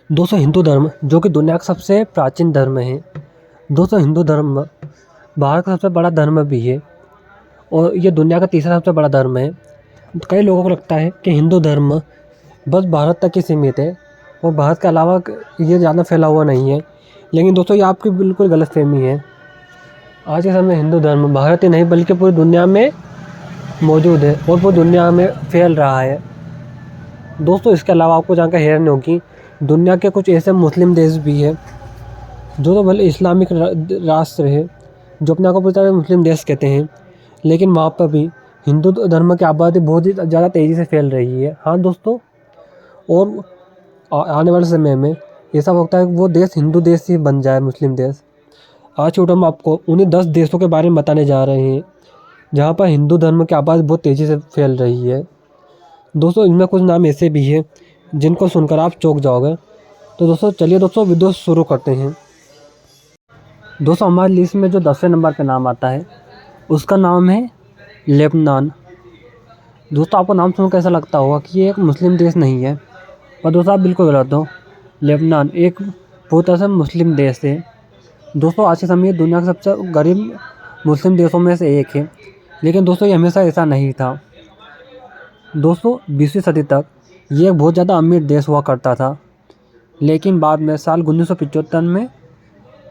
दोस्तों हिंदू धर्म जो कि दुनिया का सबसे प्राचीन धर्म है। दोस्तों हिंदू धर्म भारत का सबसे बड़ा धर्म भी है और ये दुनिया का तीसरा सबसे बड़ा धर्म है। कई लोगों को लगता है कि हिंदू धर्म बस भारत तक ही सीमित है और भारत के अलावा ये ज़्यादा फैला हुआ नहीं है। लेकिन दोस्तों ये आपकी बिल्कुल गलतफहमी है। आज के समय हिंदू धर्म भारत ही नहीं बल्कि पूरी दुनिया में मौजूद है और पूरी दुनिया में फैल रहा है। दोस्तों इसके अलावा आपको जानकर हैरानी होगी, दुनिया के कुछ ऐसे मुस्लिम देश भी है जो तो भले इस्लामिक राष्ट्र है, जो अपने आप को पूरी तरह मुस्लिम देश कहते हैं, लेकिन वहाँ पर भी हिंदू धर्म की आबादी बहुत ही ज़्यादा तेज़ी से फैल रही है। हाँ दोस्तों, और आने वाले समय में ऐसा होता है कि वो देश हिंदू देश ही बन जाए, मुस्लिम देश। आज के वीडियो में आपको उन्हीं 10 देशों के बारे में बताने जा रहे हैं जहाँ पर हिंदू धर्म की आबादी बहुत तेज़ी से फैल रही है। दोस्तों इनमें कुछ नाम ऐसे भी हैं जिनको सुनकर आप चौंक जाओगे। तो दोस्तों चलिए दोस्तों वीडियो शुरू करते हैं। दोस्तों हमारी लिस्ट में जो 10वें नंबर पे नाम आता है उसका नाम है लेबनान। दोस्तों आपको नाम सुनकर कैसा लगता होगा कि ये एक मुस्लिम देश नहीं है, पर दोस्तों आप बिल्कुल गलत हो। लेबनान एक बहुत ऐसा मुस्लिम देश है। दोस्तों आज के समय ये दुनिया का सबसे गरीब मुस्लिम देशों में से एक है, लेकिन दोस्तों ये हमेशा ऐसा नहीं था। दोस्तों 20वीं सदी तक ये एक बहुत ज़्यादा अमीर देश हुआ करता था, लेकिन बाद में साल 1975 में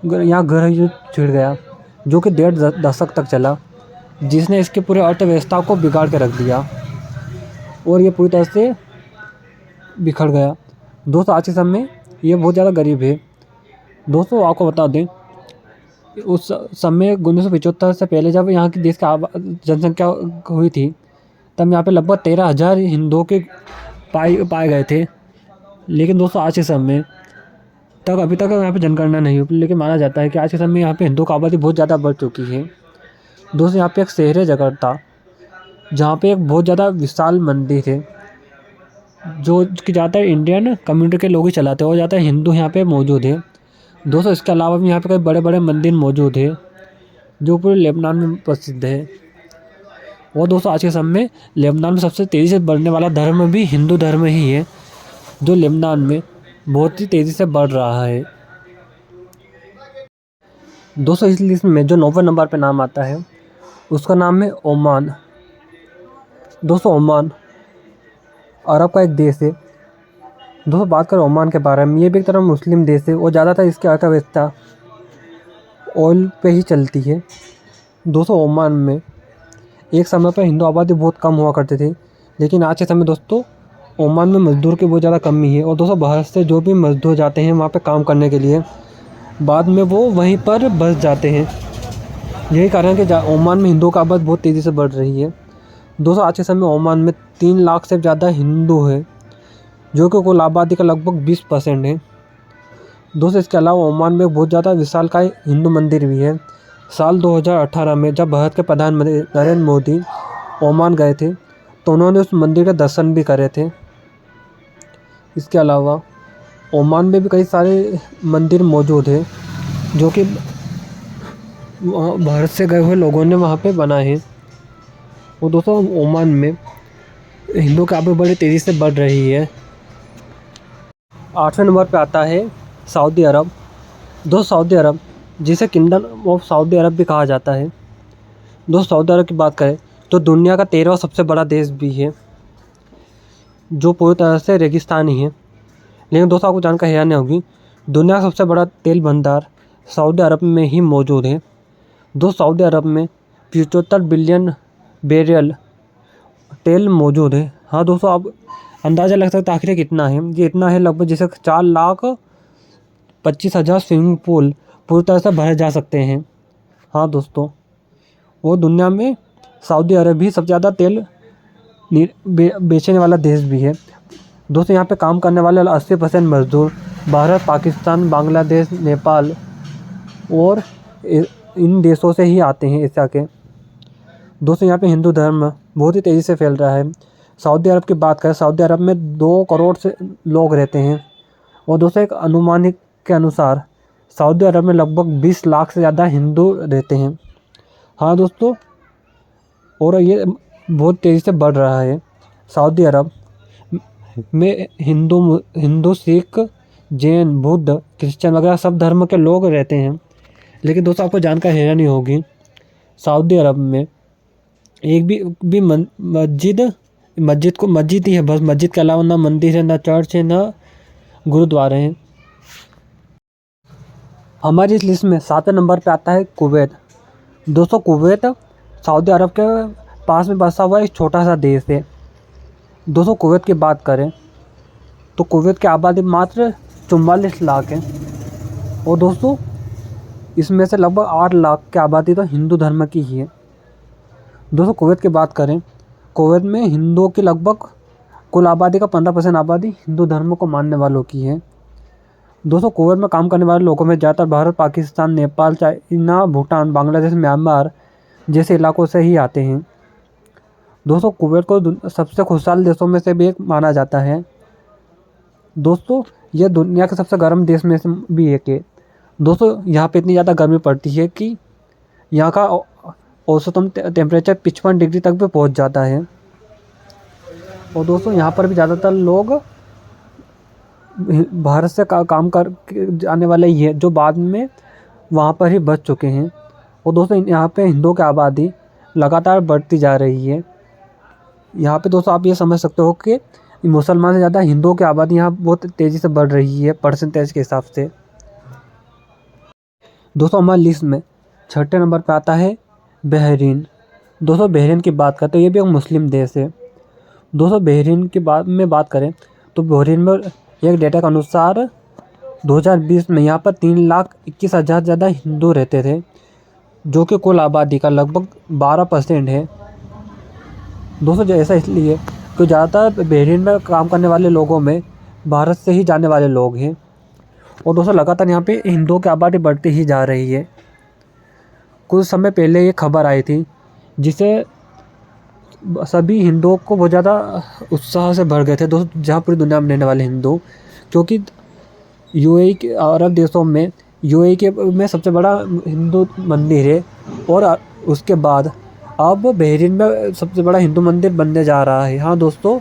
यहाँ गृह युद्ध छिड़ गया जो कि 1.5 दशक तक चला, जिसने इसके पूरे अर्थव्यवस्था को बिगाड़ के रख दिया और ये पूरी तरह से बिखर गया। दोस्तों आज के समय ये बहुत ज़्यादा गरीब है। दोस्तों आपको बता दें, उस समय 1975 से पहले जब यहाँ की देश की जनसंख्या हुई थी तब यहाँ पे लगभग 13,000 हिंदुओं के पाए गए थे। लेकिन दोस्तों आज के समय तक अभी तक यहाँ पे जनगणना नहीं हुई, लेकिन माना जाता है कि आज के समय यहाँ पे हिंदुओं की आबादी बहुत ज़्यादा बढ़ चुकी है। दोस्तों यहाँ पे एक शहर है जकार्ता, जहाँ पे एक बहुत ज़्यादा विशाल मंदिर है जो कि ज़्यादातर इंडियन कम्युनिटी के लोग ही चलाते हैं और ज़्यादातर हिंदू यहाँ पे मौजूद है। दोस्तों इसके अलावा भी यहाँ पे कई बड़े बड़े मंदिर मौजूद है जो पूरे लेबनान में प्रसिद्ध है। और दोस्तों आज के समय में लेबनान में सबसे तेज़ी से बढ़ने वाला धर्म भी हिंदू धर्म ही है, जो लेबनान में बहुत ही तेज़ी से बढ़ रहा है। दोस्तों इस लिस्ट में जो 9वें नंबर पे नाम आता है उसका नाम है ओमान। दोस्तों ओमान अरब का एक देश है। दोस्तों बात करें ओमान के बारे में, ये भी एक तरह मुस्लिम देश है और ज़्यादातर इसकी अर्थव्यवस्था ऑयल पे ही चलती है। दोस्तों ओमान में एक समय पर हिंदू आबादी बहुत कम हुआ करती थी, लेकिन आज के समय दोस्तों ओमान में मज़दूर की बहुत ज़्यादा कमी है। और दोस्तों भारत से जो भी मज़दूर जाते हैं वहाँ पे काम करने के लिए, बाद में वो वहीं पर बस जाते हैं। यही कारण है कि ओमान में हिंदुओं की आबादी बहुत तेज़ी से बढ़ रही है। दोस्तों आज के समय ओमान में 3 लाख से ज़्यादा हिंदू हैं, जो कि कुल आबादी का लगभग 20% है। दोस्तों इसके अलावा ओमान में बहुत ज़्यादा विशालकाय हिंदू मंदिर भी है। साल 2018 में जब भारत के प्रधानमंत्री नरेंद्र मोदी ओमान गए थे तो उन्होंने उस मंदिर के दर्शन भी करे थे। इसके अलावा ओमान में भी कई सारे मंदिर मौजूद हैं जो कि भारत से गए हुए लोगों ने वहाँ पे बनाए हैं। और दोस्तों ओमान में हिंदुओं की आबादी बड़ी तेज़ी से बढ़ रही है। 8वें नंबर पे आता है सऊदी अरब। दोस्तों सऊदी अरब, जिसे किंगडम ऑफ सऊदी अरब भी कहा जाता है। दोस्तों सऊदी अरब की बात करें तो दुनिया का 13वां सबसे बड़ा देश भी है, जो पूरी तरह से रेगिस्तानी है। लेकिन दोस्तों आपको जानकर हैरानी होगी, दुनिया का सबसे बड़ा तेल भंडार सऊदी अरब में ही मौजूद है। दोस्तों सऊदी अरब में 75 बिलियन बैरल तेल मौजूद है। हाँ दोस्तों आप अंदाज़ा लग सकता है आखिर कितना है। ये इतना है लगभग जैसे 4,25,000 स्विमिंग पूल पूरी तरह से भरे जा सकते हैं। हाँ दोस्तों, वो दुनिया में सऊदी अरब ही सबसे ज़्यादा तेल बेचने वाला देश भी है। दोस्तों यहाँ पे काम करने वाले 80% मज़दूर भारत, पाकिस्तान, बांग्लादेश, नेपाल और इन देशों से ही आते हैं एशिया के। दोस्तों यहाँ पे हिंदू धर्म बहुत ही तेज़ी से फैल रहा है। सऊदी अरब की बात करें, सऊदी अरब में 2 करोड़ से लोग रहते हैं। और दोस्तों एक अनुमानिक के अनुसार सऊदी अरब में लगभग 20 लाख से ज़्यादा हिंदू रहते हैं। हाँ दोस्तों, और ये बहुत तेज़ी से बढ़ रहा है। सऊदी अरब में हिंदू, सिख, जैन, बुद्ध, क्रिश्चियन वगैरह सब धर्म के लोग रहते हैं। लेकिन दोस्तों आपको जानकर हैरानी होगी, सऊदी अरब में एक भी मस्जिद ही है बस। मस्जिद के अलावा ना मंदिर है, ना चर्च है, ना गुरुद्वारे हैं। हमारी इस लिस्ट में 7वें नंबर पे आता है कुवैत। दोस्तों कुवैत सऊदी अरब के पास में बसा हुआ एक छोटा सा देश है। दोस्तों कुवैत की बात करें तो कुवैत की आबादी मात्र 44 लाख है। और दोस्तों इसमें से लगभग 8 लाख की आबादी तो हिंदू धर्म की ही है। दोस्तों कुवैत की बात करें, कुवैत में हिंदुओं की लगभग कुल आबादी का 15% आबादी हिंदू धर्म को मानने वालों की है। दोस्तों कुवैत में काम करने वाले लोगों में ज़्यादातर भारत, पाकिस्तान, नेपाल, चाइना, भूटान, बांग्लादेश, म्यांमार जैसे इलाकों से ही आते हैं। दोस्तों कुवैत को सबसे खुशहाल देशों में से भी एक माना जाता है। दोस्तों यह दुनिया के सबसे गर्म देश में से भी एक है। दोस्तों यहाँ पे इतनी ज़्यादा गर्मी पड़ती है कि यहाँ का औसतन टेम्परेचर 55 डिग्री तक भी पहुँच जाता है। और दोस्तों यहाँ पर भी ज़्यादातर लोग भारत से काम कर जाने वाले ही हैं, जो बाद में वहाँ पर ही बच चुके हैं। और दोस्तों यहाँ पे हिंदुओं की आबादी लगातार बढ़ती जा रही है। यहाँ पे दोस्तों आप ये समझ सकते हो कि मुसलमान से ज़्यादा हिंदुओं की आबादी यहाँ बहुत तेज़ी से बढ़ रही है परसेंटेज के हिसाब से। दोस्तों हमारी लिस्ट में 6ठे नंबर पे आता है बहरीन। दोस्तों बहरीन की बात करते हैं, ये भी एक मुस्लिम देश है। दोस्तों बहरीन की बात करें तो बहरीन में एक डेटा के अनुसार 2020 में यहाँ पर 3,21,000 ज़्यादा हिंदू रहते थे, जो कि कुल आबादी का लगभग 12% है। दोस्तों ऐसा इसलिए कि ज़्यादातर बहरीन में काम करने वाले लोगों में भारत से ही जाने वाले लोग हैं। और दोस्तों लगातार यहाँ पे हिंदुओं की आबादी बढ़ती ही जा रही है। कुछ समय पहले ये खबर आई थी जिसे सभी हिंदुओं को बहुत ज़्यादा उत्साह से भर गए थे दोस्तों, जहाँ पूरी दुनिया में रहने वाले हिंदू, क्योंकि यूएई के अरब देशों में यूएई के में सबसे बड़ा हिंदू मंदिर है। और उसके बाद अब बहरीन में सबसे बड़ा हिंदू मंदिर बनने जा रहा है। हाँ दोस्तों,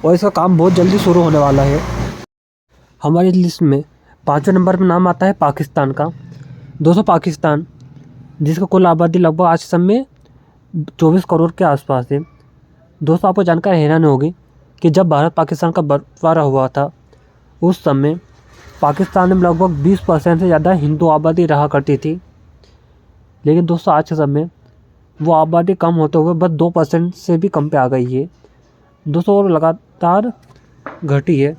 और इसका काम बहुत जल्दी शुरू होने वाला है। हमारी लिस्ट में 5वें नंबर पर नाम आता है पाकिस्तान का। दोस्तों पाकिस्तान, जिसका कुल आबादी लगभग आज समय 24 करोड़ के आसपास है। दोस्तों आपको जानकर हैरानी होगी कि जब भारत पाकिस्तान का बंटवारा हुआ था उस समय पाकिस्तान में लगभग 20% से ज़्यादा हिंदू आबादी रहा करती थी। लेकिन दोस्तों आज के समय वो आबादी कम होते हुए बस 2% से भी कम पे आ गई है दोस्तों, और लगातार घटी है।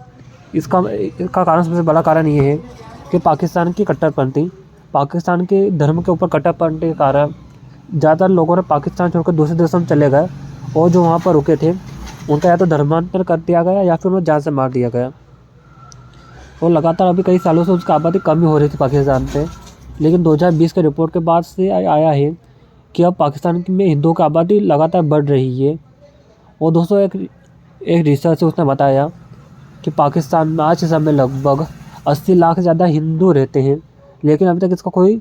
इसका कारण, सबसे बड़ा कारण ये है कि पाकिस्तान की कट्टरपंथी, पाकिस्तान के धर्म के ऊपर कट्टरपंथी के कारण ज़्यादातर लोगों ने पाकिस्तान छोड़कर दूसरे देशों में चले गए, और जो वहाँ पर रुके थे उनका या तो धर्मांतर कर दिया गया या फिर उन्हें जान से मार दिया गया। और लगातार अभी कई सालों से उसकी आबादी कम ही हो रही थी पाकिस्तान पे। लेकिन 2020 के रिपोर्ट के बाद से आया है कि अब पाकिस्तान में हिंदुओं की आबादी लगातार बढ़ रही है। और दोस्तों एक रिसर्च से उसने बताया कि पाकिस्तान में आज के समय लगभग 80 लाख से ज़्यादा हिंदू रहते हैं, लेकिन अभी तक इसका कोई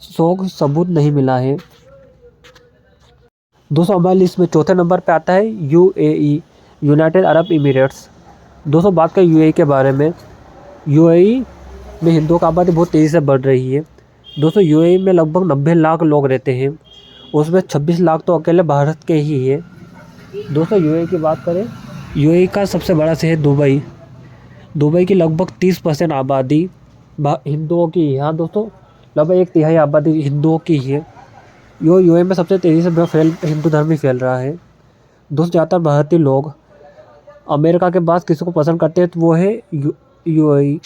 ठोस सबूत नहीं मिला है। दोस्तों हमारी लिस्ट में 4थे नंबर पे आता है यूएई, यूनाइटेड अरब इमिरेट्स। दोस्तों बात करें यूएई के बारे में, यूएई में हिंदुओं की आबादी बहुत तेज़ी से बढ़ रही है। दोस्तों यूएई में लगभग 90 लाख लोग रहते हैं, उसमें 26 लाख तो अकेले भारत के ही है। दोस्तों यूएई की बात करें, यूएई का सबसे बड़ा शहर दुबई, दुबई की लगभग 30% आबादी हिंदुओं की है। हाँ दोस्तों, लगभग 1/3 आबादी हिंदुओं की है। यूएई में सबसे तेज़ी से हिंदू धर्म ही फैल रहा है। दोस्तों ज़्यादातर भारतीय लोग अमेरिका के बाद किसी को पसंद करते हैं तो वो है यूएई।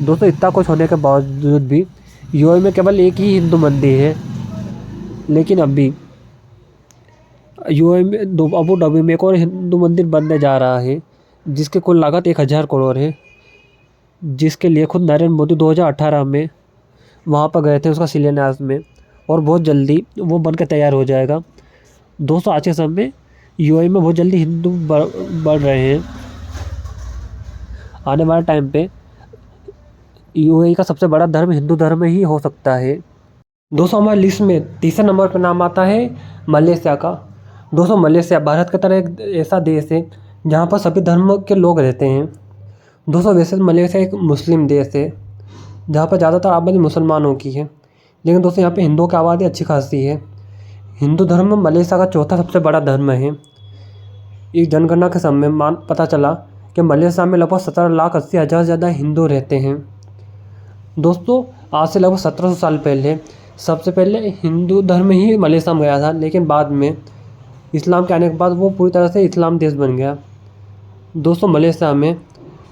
दोस्तों इतना कुछ होने के बावजूद भी यूएई में केवल एक ही हिंदू मंदिर है। लेकिन अभी यूएई में अबू धाबी में एक और हिंदू मंदिर बनने जा रहा है, जिसकी कुल लागत 1000 करोड़ है, जिसके लिए खुद नरेंद्र मोदी 2018 में वहाँ पर गए थे उसका शिलान्यास में, और बहुत जल्दी वो बन के तैयार हो जाएगा। दोस्तों आज के समय यूएई में बहुत जल्दी हिंदू बढ़ रहे हैं। आने वाले टाइम पे यूएई का सबसे बड़ा धर्म हिंदू धर्म ही हो सकता है। दोस्तों हमारी लिस्ट में 3रे नंबर पर नाम आता है मलेशिया का। दोस्तों मलेशिया भारत की तरह एक ऐसा देश है जहाँ पर सभी धर्म के लोग रहते हैं। दोस्तों वैसे तो मलेशिया एक मुस्लिम देश है जहाँ पर ज़्यादातर आबादी मुसलमानों की है, लेकिन दोस्तों यहाँ पे हिंदुओं की आबादी अच्छी खासी है। हिंदू धर्म मलेशिया का चौथा सबसे बड़ा धर्म है। एक जनगणना के समय पता चला कि मलेशिया में लगभग 17,80,000 से ज़्यादा हिंदू रहते हैं। दोस्तों आज से लगभग 1700 साल पहले सबसे पहले हिंदू धर्म ही मलेशिया में गया था, लेकिन बाद में इस्लाम के आने के बाद वो पूरी तरह से इस्लाम देश बन गया। दोस्तों मलेशिया में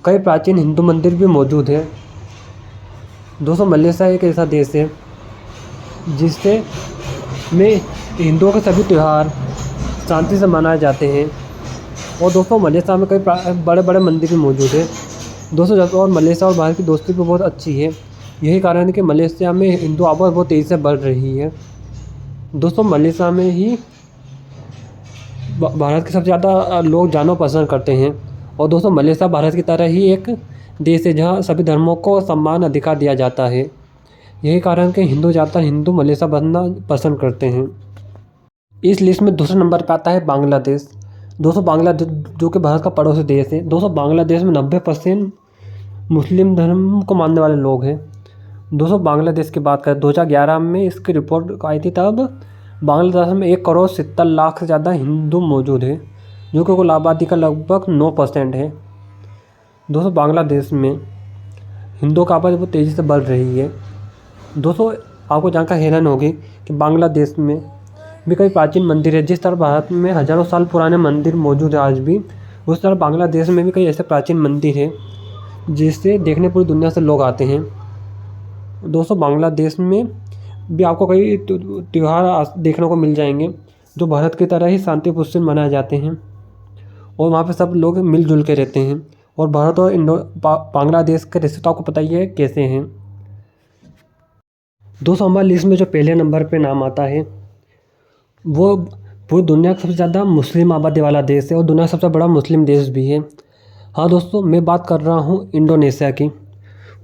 कई प्राचीन हिंदू मंदिर भी मौजूद है। दोस्तों मलेशिया एक ऐसा देश है जिससे में हिंदुओं के सभी त्यौहार शांति से मनाए जाते हैं। और दोस्तों मलेशिया में कई बड़े बड़े मंदिर भी मौजूद है। दोस्तों जब और मलेशिया और भारत की दोस्ती भी बहुत अच्छी है। यही कारण है कि मलेशिया में हिंदू आबादी बहुत तेज़ी से बढ़ रही है। दोस्तों मलेशिया में ही भारत के सबसे ज़्यादा लोग जाना पसंद करते हैं। और दोस्तों मलेशिया भारत की तरह ही एक देश है जहाँ सभी धर्मों को सम्मान अधिकार दिया जाता है। यही कारण है कि ज़्यादातर हिंदू मलेशिया बनना पसंद करते हैं। इस लिस्ट में दूसरे नंबर पर आता है बांग्लादेश। दोस्तों बांग्लादेश जो कि भारत का पड़ोसी देश है। दोस्तों बांग्लादेश में 90% मुस्लिम धर्म को मानने वाले लोग हैं। दोस्तों बांग्लादेश की बात करें 2011 में इसकी रिपोर्ट आई थी, तब बांग्लादेश में 1,70,00,000 से ज़्यादा हिंदू मौजूद है, जो कि कुल आबादी का लगभग 9% है। दोस्तों बांग्लादेश में हिंदुओं की आबादी बहुत तेज़ी से बढ़ रही है। दोस्तों आपको जानकर हैरान होगी कि बांग्लादेश में भी कई प्राचीन मंदिर है। जिस तरह भारत में हज़ारों साल पुराने मंदिर मौजूद है आज भी, उस तरह बांग्लादेश में भी कई ऐसे प्राचीन मंदिर है जिससे देखने पूरी दुनिया से लोग आते हैं। दोस्तों बांग्लादेश में भी आपको कई त्यौहार देखने को मिल जाएंगे जो भारत की तरह ही शांतिपूर्ण से मनाए जाते हैं, और वहाँ पे सब लोग मिलजुल के रहते हैं। और भारत और बांग्लादेश के रिश्ते तो आपको पता ही है कैसे हैं। दोस्तों हमारी लिस्ट में जो पहले नंबर पे नाम आता है वो पूरी दुनिया का सबसे ज़्यादा मुस्लिम आबादी वाला देश है और दुनिया का सबसे बड़ा मुस्लिम देश भी है। हाँ दोस्तों मैं बात कर रहा हूँ इंडोनेशिया की।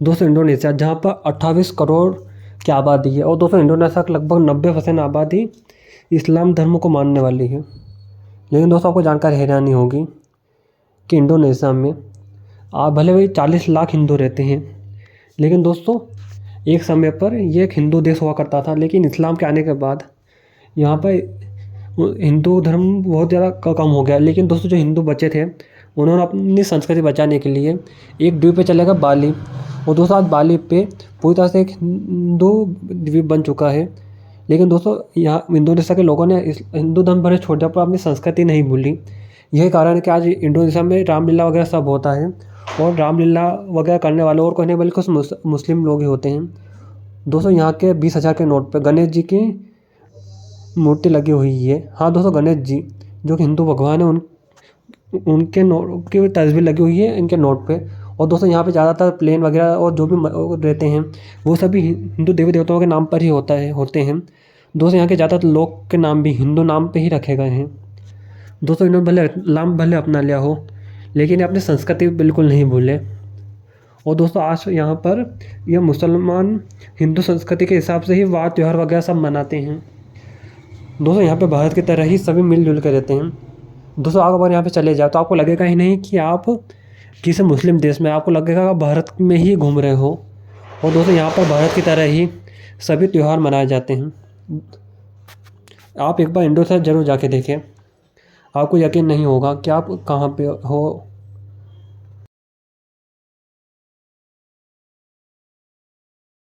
दोस्तों इंडोनेशिया जहाँ पर 28 करोड़ की आबादी है, और दोस्तों इंडोनेशिया की लगभग 90% आबादी इस्लाम धर्म को मानने वाली है। लेकिन दोस्तों आपको जानकर हैरानी होगी कि इंडोनेशिया में भले वही 40 लाख हिंदू रहते हैं, लेकिन दोस्तों एक समय पर यह एक हिंदू देश हुआ करता था, लेकिन इस्लाम के आने के बाद यहाँ पर हिंदू धर्म बहुत ज़्यादा कम हो गया। लेकिन दोस्तों जो हिंदू बचे थे उन्होंने अपनी संस्कृति बचाने के लिए एक द्वीप पे चले गए बाली, और दोस्तों आज बाली पे पूरी तरह से एक हिंदू द्वीप बन चुका है। लेकिन दोस्तों यहाँ इंडोनेशिया के लोगों ने हिंदू धर्म भले छोड़ दिया पर अपनी संस्कृति नहीं भूली। यही कारण है कि आज इंडोनेशिया में रामलीला वगैरह सब होता है, और रामलीला वगैरह करने वाले और कोई नहीं बल्कि कुछ मुस्लिम लोग ही होते हैं। दोस्तों यहाँ के 20,000 के नोट पर गणेश जी की मूर्ति लगी हुई है। हाँ दोस्तों गणेश जी जो कि हिंदू भगवान है उनके नोट की तस्वीर लगी हुई है इनके नोट पे। और दोस्तों यहाँ पे ज़्यादातर प्लेन वगैरह और जो भी रहते हैं वो सभी हिंदू देवी देवताओं के नाम पर ही होते हैं। दोस्तों यहाँ के ज़्यादातर लोग के नाम भी हिंदू नाम पे ही रखे गए हैं। दोस्तों इन्होंने भले अपना लिया हो, लेकिन अपनी संस्कृति बिल्कुल नहीं भूले। और दोस्तों आज यहाँ पर यह मुसलमान हिंदू संस्कृति के हिसाब से ही वार त्यौहार वगैरह सब मनाते हैं। दोस्तों यहाँ पे भारत की तरह ही सभी मिलजुल कर रहते हैं। दोस्तों आप अगर यहाँ पे चले जाओ तो आपको लगेगा ही नहीं कि आप किसी मुस्लिम देश में, आपको लगेगा कि भारत में ही घूम रहे हो। और दोस्तों यहाँ पर भारत की तरह ही सभी त्यौहार मनाए जाते हैं। आप एक बार इंडोनेशिया ज़रूर जाके देखें, आपको यकीन नहीं होगा कि आप कहाँ पे हो